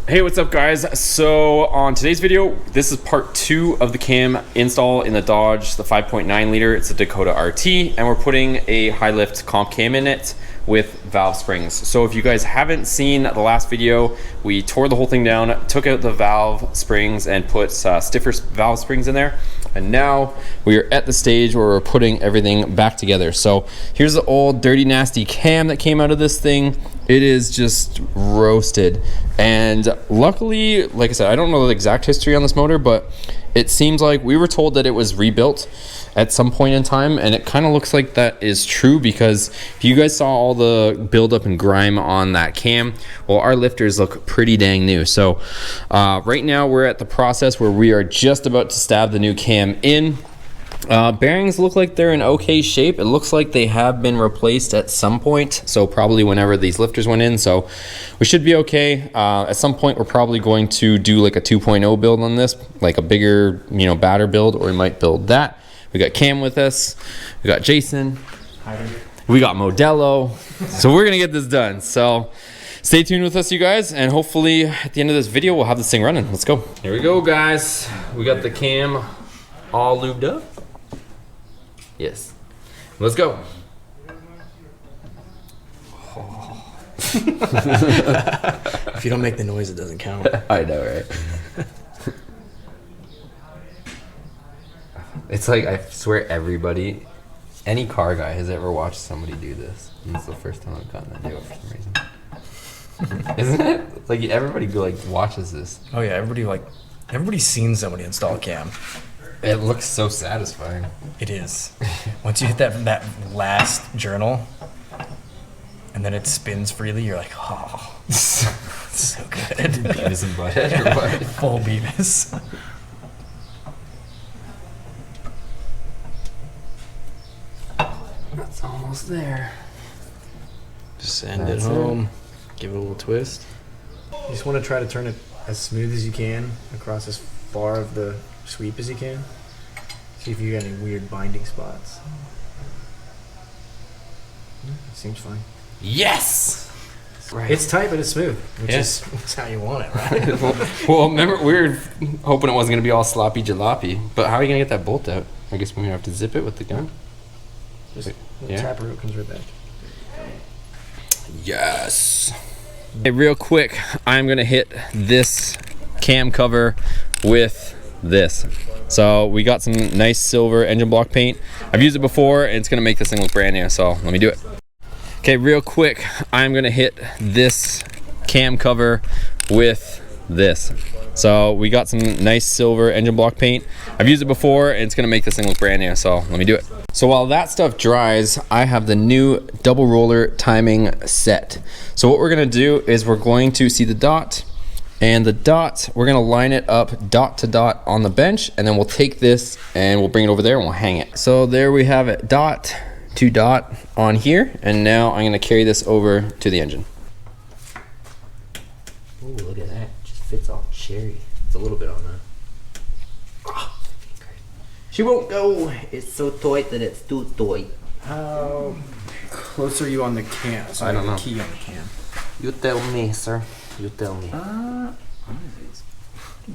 Hey, what's up guys? So on today's video, this is part 2 of the cam install in the Dodge, the 5.9 liter. It's a Dakota RT, and we're putting a high lift comp cam in it with valve springs. So if you guys haven't seen the last video, we tore the whole thing down, took out the valve springs and put stiffer valve springs in there. And now we are at the stage where we're putting everything back together. So here's the old dirty nasty cam that came out of this thing. It is just roasted, and luckily, like I said, I don't know the exact history on this motor, but it seems like we were told that it was rebuilt at some point in time, and it kind of looks like that is true, because if you guys saw all the buildup and grime on that cam, well, our lifters look pretty dang new. So right now we're at the process where we are just about to stab the new cam in. Bearings look like they're in okay shape. It looks like they have been replaced at some point, so probably whenever these lifters went in, so we should be okay. At some point we're probably going to do like a 2.0 build on this, like a bigger, you know, badder build, or we might build that. We got Cam with us, we got Jason, we got Modelo, so we're gonna get this done. So stay tuned with us, you guys, and hopefully at the end of this video we'll have this thing running. Let's go. Here we go, guys. We got the cam all lubed up. Yes. Let's go. Oh. If you don't make the noise, it doesn't count. I know, right? It's like, I swear everybody, any car guy has ever watched somebody do this. And it's the first time I've gotten to do it for some reason. Isn't it? Like, everybody watches this. Oh yeah, everybody's seen somebody install a cam. It looks so satisfying. It is. Once you hit that last journal, and then it spins freely, you're like, oh, so good. Beavis and Butthead, or what? Full Beavis. That's almost there. Just send it home. Give it a little twist. You just want to try to turn it as smooth as you can across as far of the sweep as you can. See if you got any weird binding spots. It seems fine. Yes! Right. It's tight, but it's smooth, which is how you want it, right? Well, remember, we were hoping it wasn't going to be all sloppy jalopy, but how are you going to get that bolt out? I guess we're going to have to zip it with the gun. Just tap it, it comes right back. Yes. Hey, real quick, I'm going to hit this cam cover with this. So we got some nice silver engine block paint. I've used it before, and it's going to make this thing look brand new, so let me do it. Okay, real quick, I'm going to hit this cam cover with this. So we got some nice silver engine block paint. I've used it before, and it's going to make this thing look brand new, so let me do it. So while that stuff dries, I have the new double roller timing set. So what we're going to do is we're going to see the dot, and the dot, we're going to line it up dot to dot on the bench, and then we'll take this and we'll bring it over there and we'll hang it. So there we have it, dot to dot on here, and now I'm going to carry this over to the engine. Ooh, look at that. It just fits all cherry. It's a little bit on that. Oh, she won't go. It's so tight that it's too tight. How close are you on the cam? So I don't know. Key on the cam. You tell me, sir. You tell me.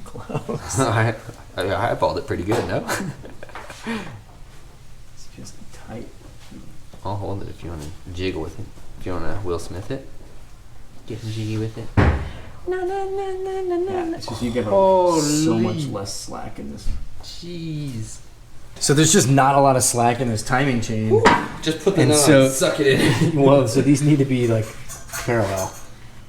Close. I eyeballed it pretty good, no? It's just tight. I'll hold it if you want to jiggle with it. If you want to Will Smith it. Getting jiggy with it. Yeah, it's just you get so much less slack in this. Jeez. So there's just not a lot of slack in this timing chain. Woo. Just put the And nut so- on, suck it in. Well, so these need to be like parallel.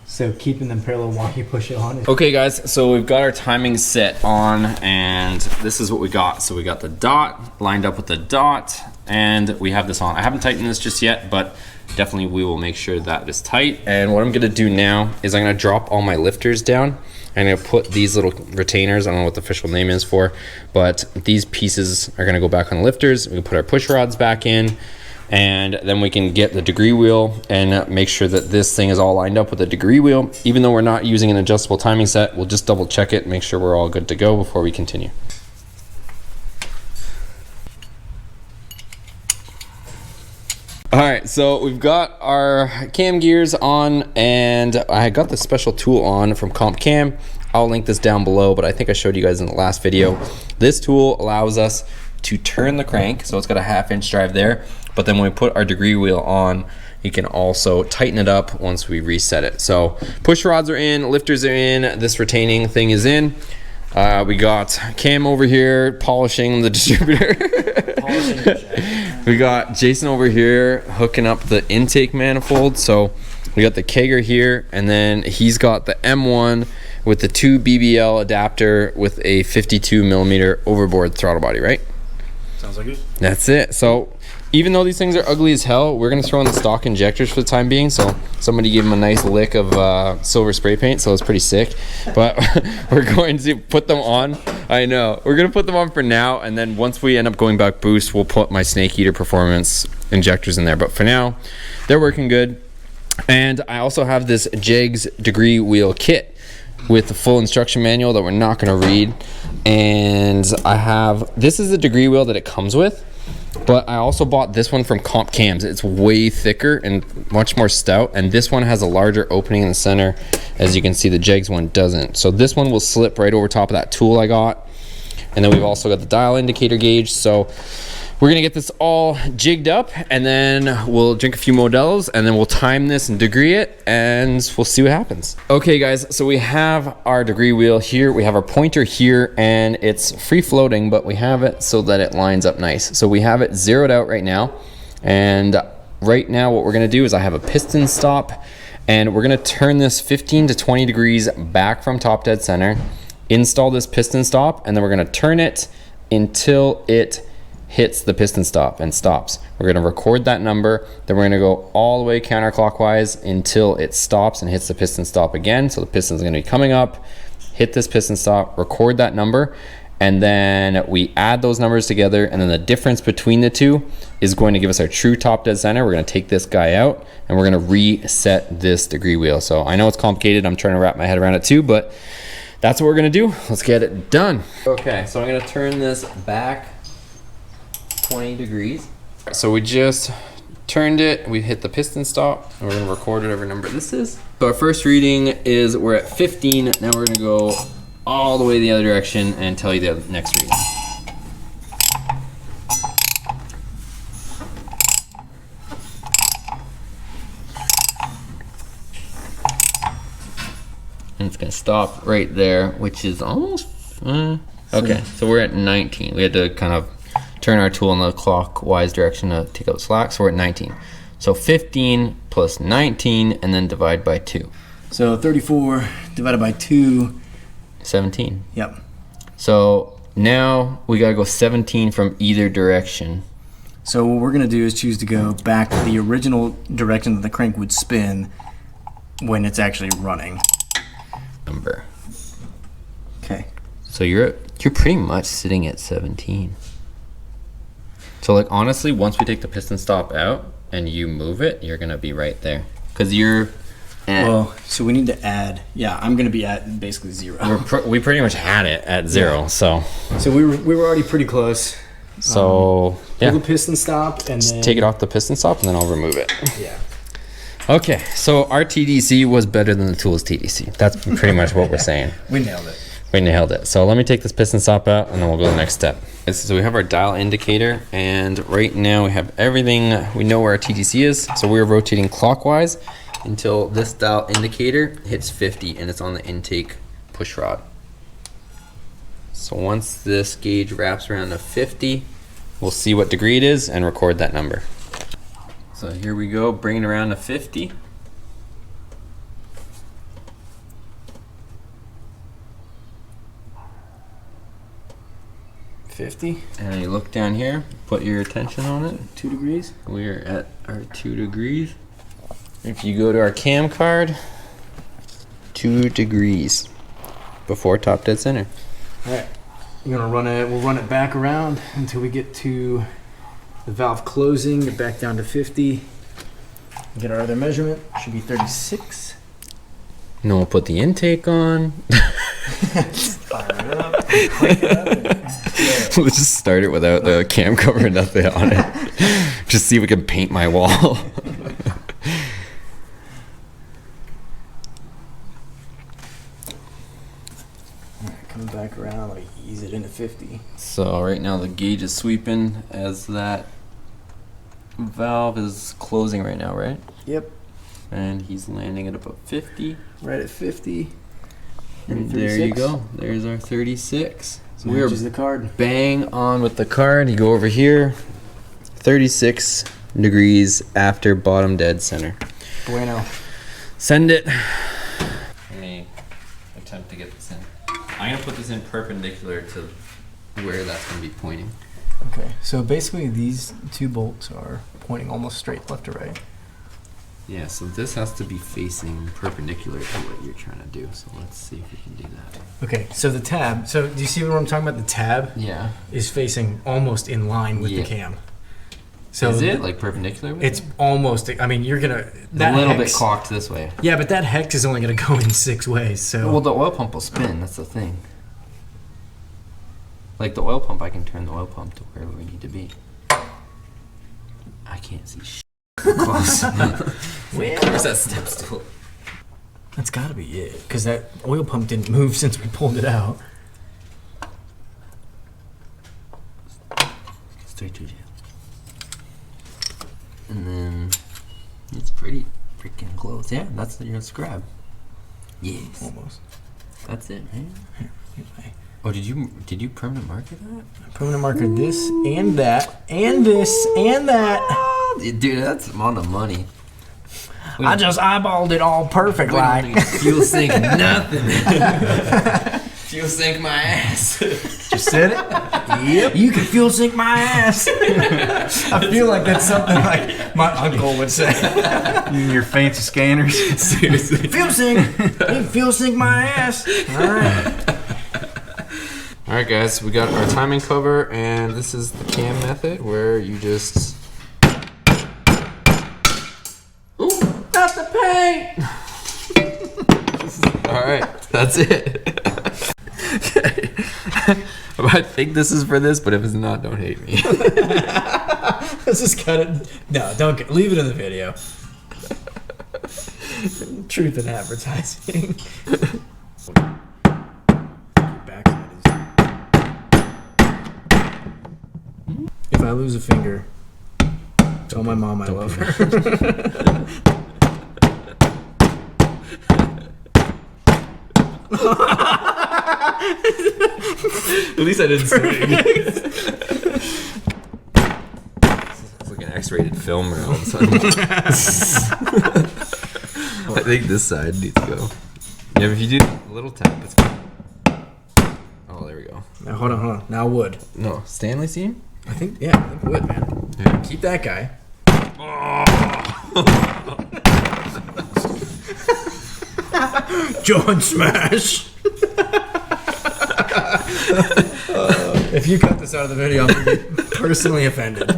So keeping them parallel while you push it on. Okay guys, so we've got our timing set on, and this is what we got. So we got the dot lined up with the dot, and we have this on. I haven't tightened this just yet, but definitely we will make sure that is tight. And what I'm gonna do now is I'm gonna drop all my lifters down. I'm gonna put these little retainers, I don't know what the official name is for, but these pieces are gonna go back on the lifters. We can put our push rods back in, and then we can get the degree wheel and make sure that this thing is all lined up with the degree wheel. Even though we're not using an adjustable timing set, we'll just double check it, make sure we're all good to go before we continue. All right, so we've got our cam gears on, and I got the special tool on from Comp Cam. I'll link this down below, but I think I showed you guys in the last video. This tool allows us to turn the crank, so it's got a 1/2-inch drive there, but then when we put our degree wheel on, you can also tighten it up once we reset it. So push rods are in, lifters are in, this retaining thing is in. We got Cam over here polishing the distributor. We got Jason over here hooking up the intake manifold. So we got the kegger here, and then he's got the M1 with the 2 BBL adapter with a 52mm overboard throttle body, right? Sounds like it. That's it. So even though these things are ugly as hell, we're gonna throw in the stock injectors for the time being. So somebody gave them a nice lick of silver spray paint, so it's pretty sick. But we're going to put them on. I know. We're gonna put them on for now, and then once we end up going back boost, we'll put my Snake Eater Performance injectors in there. But for now, they're working good. And I also have this JEGS Degree wheel kit with the full instruction manual that we're not gonna read. And this is the degree wheel that it comes with. But I also bought this one from Comp Cams. It's way thicker and much more stout, and this one has a larger opening in the center. As you can see, the JEGS one doesn't. So this one will slip right over top of that tool I got. And then we've also got the dial indicator gauge. So we're gonna get this all jigged up, and then we'll drink a few Modelos, and then we'll time this and degree it, and we'll see what happens. Okay guys, so we have our degree wheel here. We have our pointer here, and it's free floating, but we have it so that it lines up nice. So we have it zeroed out right now. And right now what we're gonna do is I have a piston stop, and we're gonna turn this 15 to 20 degrees back from top dead center, install this piston stop, and then we're gonna turn it until it hits the piston stop and stops. We're gonna record that number, then we're gonna go all the way counterclockwise until it stops and hits the piston stop again. So the piston's gonna be coming up, hit this piston stop, record that number, and then we add those numbers together, and then the difference between the two is going to give us our true top dead center. We're gonna take this guy out, and we're gonna reset this degree wheel. So I know it's complicated, I'm trying to wrap my head around it too, but that's what we're gonna do. Let's get it done. Okay, so I'm gonna turn this back 20 degrees. So we just turned it, we hit the piston stop, and we're gonna record whatever number this is. So our first reading is we're at 15. Now we're gonna go all the way the other direction and tell you the next reading. And it's gonna stop right there, which is almost, okay, so we're at 19. We had to kind of turn our tool in the clockwise direction to take out slack, so we're at 19. So 15 plus 19, and then divide by 2. So 34 divided by 2. 17. Yep. So now we gotta go 17 from either direction. So what we're gonna do is choose to go back the original direction that the crank would spin when it's actually running. Number. Okay. So you're pretty much sitting at 17. So like honestly, once we take the piston stop out and you move it, you're gonna be right there. Cause you're at, well, so we need to add, yeah, I'm gonna be at basically 0. we pretty much had it at 0, yeah. So we were already pretty close. So yeah. Pull the piston stop and just then take it off the piston stop, and then I'll remove it. Yeah. Okay, so our TDC was better than the tool's TDC. That's pretty much what we're saying. We nailed it. We nailed it. So let me take this piston stop out, and then we'll go to the next step. So we have our dial indicator, and right now we have everything. We know where our TDC is, so we're rotating clockwise until this dial indicator hits 50, and it's on the intake push rod. So once this gauge wraps around to 50, we'll see what degree it is and record that number. So here we go, bring it around to 50. And you look down here, put your attention on it. 2 degrees. We're at our 2 degrees. If you go to our cam card, 2 degrees before top dead center. All right, you're gonna run it. We'll run it back around until we get to the valve closing. Get back down to 50. Get our other measurement. Should be 36. And then we'll put the intake on. Fire it up. Crank it up. Let's just start it without the cam cover and nothing on it. Just see if we can paint my wall. Alright, coming back around, let me ease it into 50. So right now the gauge is sweeping as that valve is closing right now, right? Yep. And he's landing at about 50. Right at 50. And there you go. There's our 36. So we are the card. bang on with the card. You go over here. 36 degrees after bottom dead center. Bueno. Send it. Let me attempt to get this in. I'm gonna put this in perpendicular to where that's gonna be pointing. Okay, so basically these two bolts are pointing almost straight left to right. Yeah, so this has to be facing perpendicular to what you're trying to do. So let's see if we can do that. Okay, so the tab. So do you see what I'm talking about? The tab Yeah. is facing almost in line with the cam. So is it like perpendicular? With it's almost. I mean, you're gonna a little bit cocked this way. Yeah, but that hex is only gonna go in 6 ways. So Well, the oil pump will spin. That's the thing. Like the oil pump, I can turn the oil pump to wherever we need to be. I can't see shit. Close. Where's that step stool? that's got to be it, because that oil pump didn't move since we pulled it out. Straight to jail. And then it's pretty freaking close. Yeah, that's your scrub. Yes. Almost. That's it, right? Anyway. Oh, did you permanent marker that? Permanent marker this and that and this and that. Dude, that's on the money. I just eyeballed it all perfect, like. Fuel sink nothing. Fuel sink my ass. Just said it? Yep. You can fuel sink my ass. I feel like that's something like my uncle would say. Your fancy scanners. Seriously. Fuel sink. You can fuel sink my ass. All right. All right, guys, we got our timing cover, and this is the cam method where you just. Ooh, not the paint. All right, that's it. I think this is for this, but if it's not, don't hate me. Let's just cut it. No, don't leave it in the video. Truth in advertising. If I lose a finger, tell my mom I love her. At least I didn't swing. It's like an X-rated film round. So I think this side needs to go. Yeah, if you do a little tap, it's fine. Oh, there we go. Now hold on. Now wood. No, Stanley seam? I think wood, man. Yeah. Keep that guy. John Smash. If you cut this out of the video, I'm gonna be personally offended.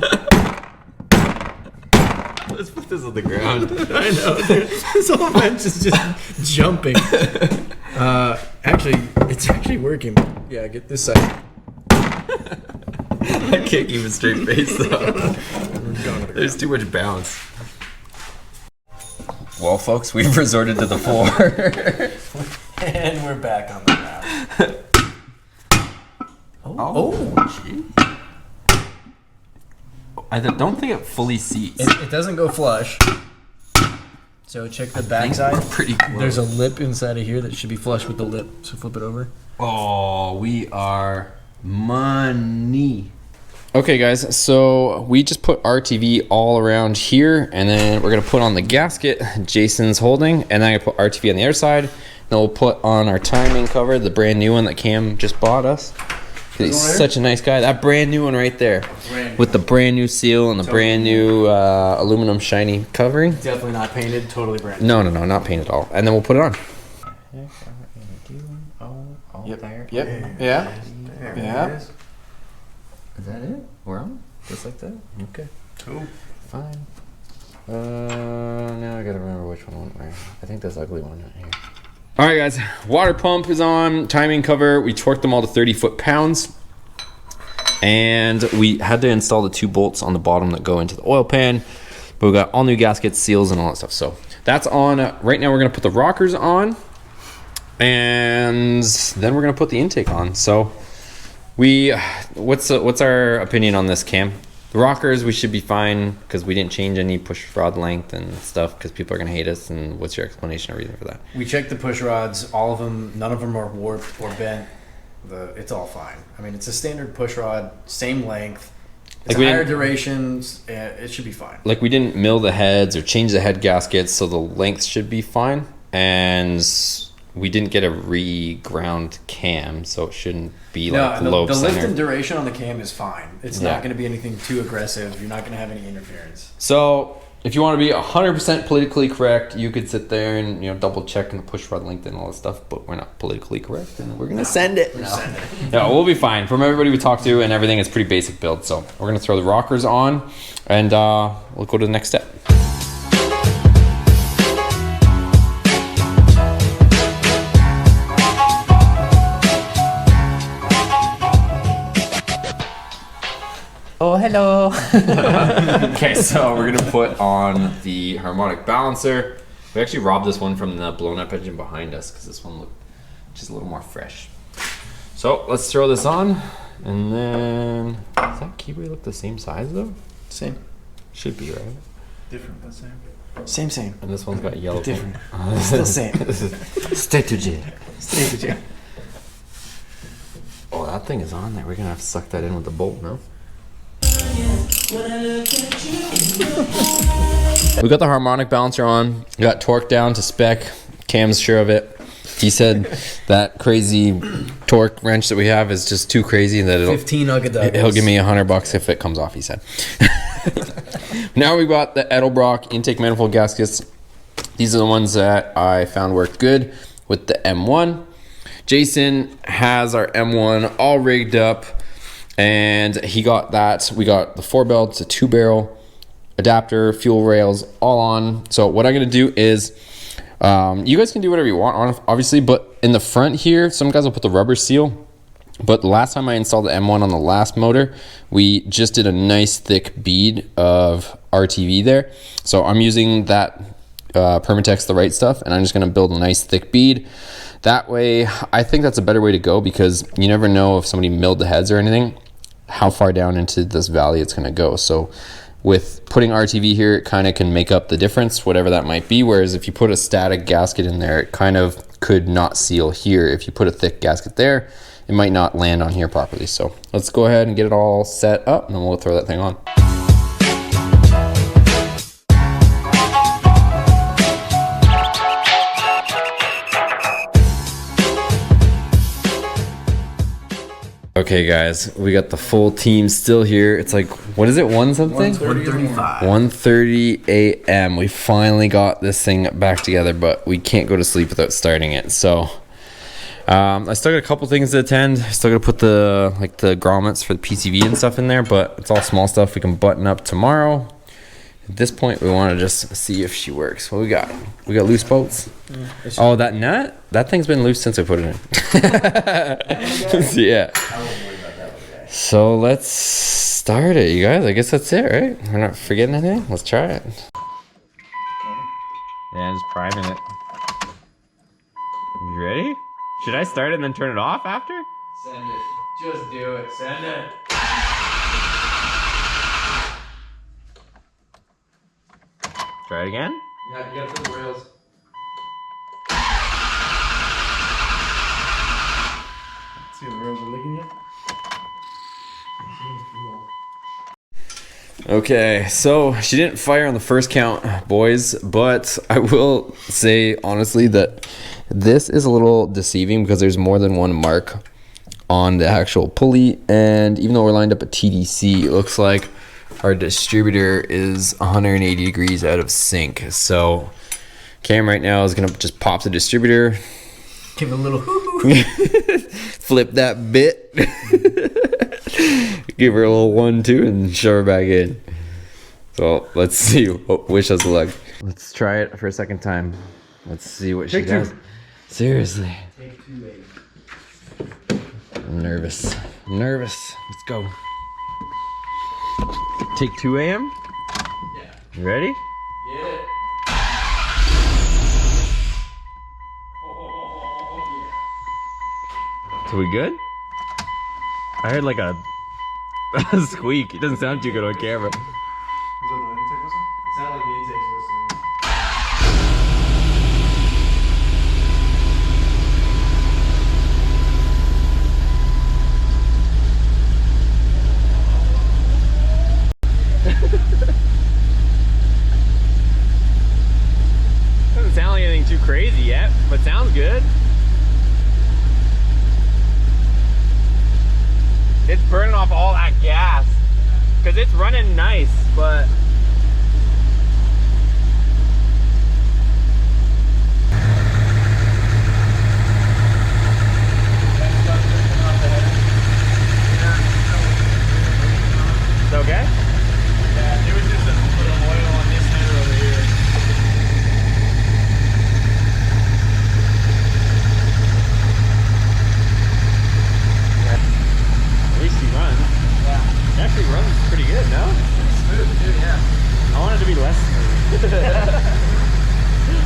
Let's put this on the ground. I know. This whole bench is just jumping. Actually, it's actually working. Yeah, get this side. I can't keep a straight face though. There's too much bounce. Well, folks, we've resorted to the floor. And we're back on the ground. Oh, gee. I don't think it fully seats. It doesn't go flush. So check the back side. Pretty close. There's a lip inside of here that should be flush with the lip. So flip it over. Oh, we are money. Okay, guys, so we just put RTV all around here, and then we're gonna put on the gasket Jason's holding, and then I'm gonna put RTV on the other side. Then we'll put on our timing cover, the brand new one that Cam just bought us. He's such a nice guy. That brand new one right there, with the brand new seal and the brand new aluminum shiny covering. Definitely not painted. Totally brand new. No, not painted at all. And then we'll put it on. Yep. There. Yep. Yeah. Yeah. Is that it? We're on? Just like that? Okay. Cool. Fine. Now I gotta remember which one went where. I think this ugly one right here. All right, guys, water pump is on, timing cover. We torqued them all to 30 foot-pounds. And we had to install the 2 bolts on the bottom that go into the oil pan. But we got all new gaskets, seals, and all that stuff. So that's on. Right now we're gonna put the rockers on. And then we're gonna put the intake on. So what's our opinion on this, Cam? The rockers, we should be fine because we didn't change any push rod length and stuff because people are going to hate us. And what's your explanation or reason for that? We checked the push rods, all of them, none of them are warped or bent. It's all fine. I mean, it's a standard push rod, same length. It's like higher durations. It should be fine. Like we didn't mill the heads or change the head gaskets, so the length should be fine. And we didn't get a re-ground cam, so it shouldn't be like low the center. lift and duration on the cam is fine. It's not going to be anything too aggressive. You're not going to have any interference. So if you want to be 100% politically correct, you could sit there and double check and the push rod length and all that stuff. But we're not politically correct, and we're gonna send it. No, we'll be fine. From everybody we talked to and everything, it's pretty basic build. So we're gonna throw the rockers on, and we'll go to the next step. Oh, hello. Okay, so we're gonna put on the Harmonic Balancer. We actually robbed this one from the blown up engine behind us because this one looked just a little more fresh. So let's throw this on, and then does that keyboard look the same size though? Same. Should be, right? Different, but Same. same. And this one's got yellow Different. paint. Still same. Stay to jail. Stay with you. Oh, that thing is on there. We're gonna have to suck that in with the bolt, no? We got the Harmonic Balancer on. We got torque down to spec. Cam's sure of it. He said that crazy torque wrench that we have is just too crazy that 15 Ugga he'll give me $100 if it comes off, he said. Now we got the Edelbrock intake manifold gaskets. These are the ones that I found worked good with the M1. Jason has our M1 all rigged up, and he got that. We got the 4 belts, a 2-barrel adapter, fuel rails, all on. So what I'm gonna do is, you guys can do whatever you want, obviously, but in the front here, some guys will put the rubber seal. But the last time I installed the M1 on the last motor, we just did a nice thick bead of RTV there. So I'm using that Permatex The Right Stuff, and I'm just gonna build a nice thick bead. That way, I think that's a better way to go, because you never know if somebody milled the heads or anything, how far down into this valley it's gonna go. So with putting RTV here, it kind of can make up the difference, whatever that might be. Whereas if you put a static gasket in there, it kind of could not seal here. If you put a thick gasket there, it might not land on here properly. So let's go ahead and get it all set up, and then we'll throw that thing on. Okay guys, we got the full team still here. It's like, what is it, 1 something? 1:35. 1:30 a.m. We finally got this thing back together, but we can't go to sleep without starting it. So I still got a couple things to attend. I still got to put the grommets for the PCV and stuff in there, but it's all small stuff we can button up tomorrow. At this point, we want to just see if she works. What we got? We got loose bolts. Oh, that nut? That thing's been loose since I put it in. Yeah. So let's start it, you guys. I guess that's it, right? We're not forgetting anything. Let's try it. Yeah, I'm just priming it. You ready? Should I start it and then turn it off after? Send it. Just do it. Send it. Try it again? Yeah, you gotta put the rails. See if the rails are leaking yet? Okay, so she didn't fire on the first count, boys, but I will say honestly that this is a little deceiving because there's more than one mark on the actual pulley, and even though we're lined up at TDC, it looks like our distributor is 180 degrees out of sync. So Cam right now is gonna just pop the distributor, Give it a little flip that bit, give her a little 1-2 and shove her back in. So let's see. Wish us luck. Let's try it for a second time. Let's see what she does. Seriously. Take 2A. I'm nervous. I'm nervous. Let's go. Take 2 a.m.? Yeah. You ready? Yeah. So we good? I heard like a squeak. It doesn't sound too good on camera. It sounded like the intake's whistling. Doesn't sound like anything too crazy yet, but sounds good. It's burning off all that gas because it's running nice, but it's okay? Yeah, there was just a little oil on this header over here. At least he runs. Yeah. It actually runs pretty good, no? Pretty smooth too, yeah. I want it to be less smooth.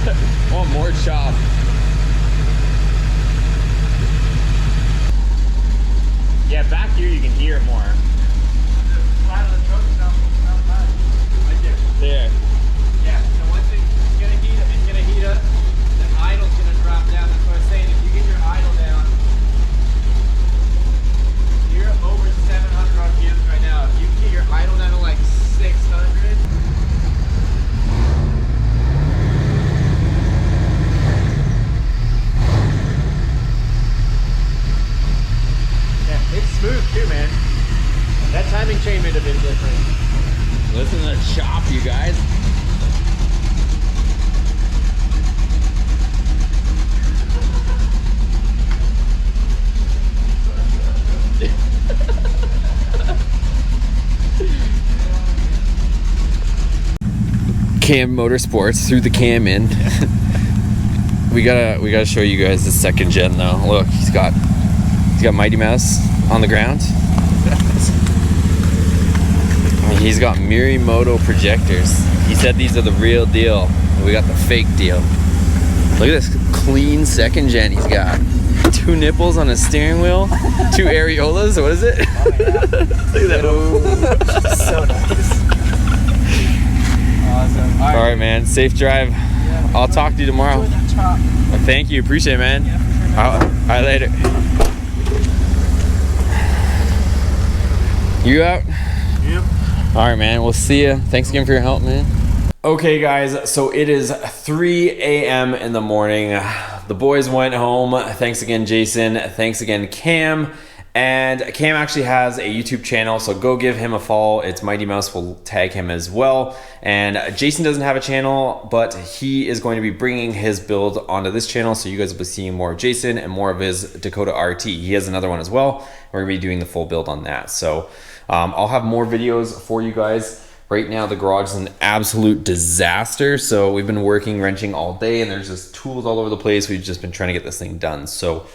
I want more chop. Yeah, back here you can hear it more. There. Yeah, so once it's gonna heat up, the idle's gonna drop down. That's what I was saying. If you get your idle down, you're over 700 RPMs right now. If you can get your idle down to like 600. Yeah, it's smooth too, man. That timing chain would have been different. Listen to the chop, you guys. Cam Motorsports threw the cam in. we gotta show you guys the second gen though. Look, he's got Mighty Mouse on the ground. He's got Mirimoto projectors. He said these are the real deal. We got the fake deal. Look at this clean second gen he's got. 2 nipples on his steering wheel, 2 areolas, what is it? Oh, yeah. Look at that. So nice. Awesome. All right, man. Safe drive. Yeah, I'll talk to you tomorrow. enjoy that chop. Thank you. Appreciate it, man. Yeah, for sure, man. All right, later. You out? Yep. All right, man. We'll see you. Thanks again for your help, man. Okay, guys. So it is 3 a.m. in the morning. The boys went home. Thanks again, Jason. Thanks again, Cam. And Cam actually has a YouTube channel, so go give him a follow. It's Mighty Mouse will tag him as well. And Jason doesn't have a channel, but he is going to be bringing his build onto this channel, so you guys will be seeing more of Jason and more of his Dakota RT. He has another one as well. We're gonna be doing the full build on that. So I'll have more videos for you guys. Right now, the garage is an absolute disaster. So we've been working, wrenching all day, and there's just tools all over the place. We've just been trying to get this thing done. So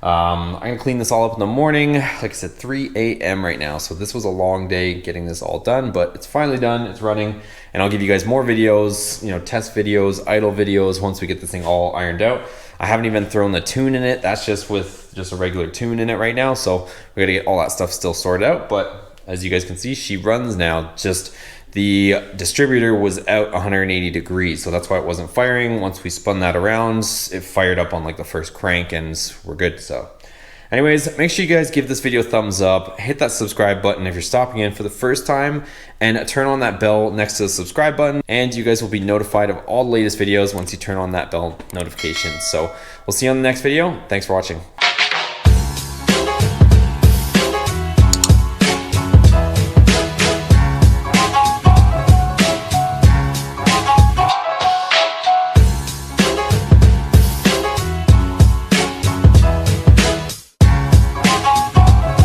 I'm gonna clean this all up in the morning. Like I said, 3 a.m. right now. So this was a long day getting this all done, but it's finally done, it's running. And I'll give you guys more videos, you know, test videos, idle videos once we get this thing all ironed out. I haven't even thrown the tune in it. That's just with just a regular tune in it right now. So we gotta get all that stuff still sorted out. But as you guys can see, she runs now. Just the distributor was out 180 degrees, so that's why it wasn't firing. Once we spun that around, it fired up on like the first crank and we're good. So anyways, make sure you guys give this video a thumbs up, hit that subscribe button if you're stopping in for the first time, and turn on that bell next to the subscribe button, and you guys will be notified of all the latest videos once you turn on that bell notification. So we'll see you on the next video. Thanks for watching.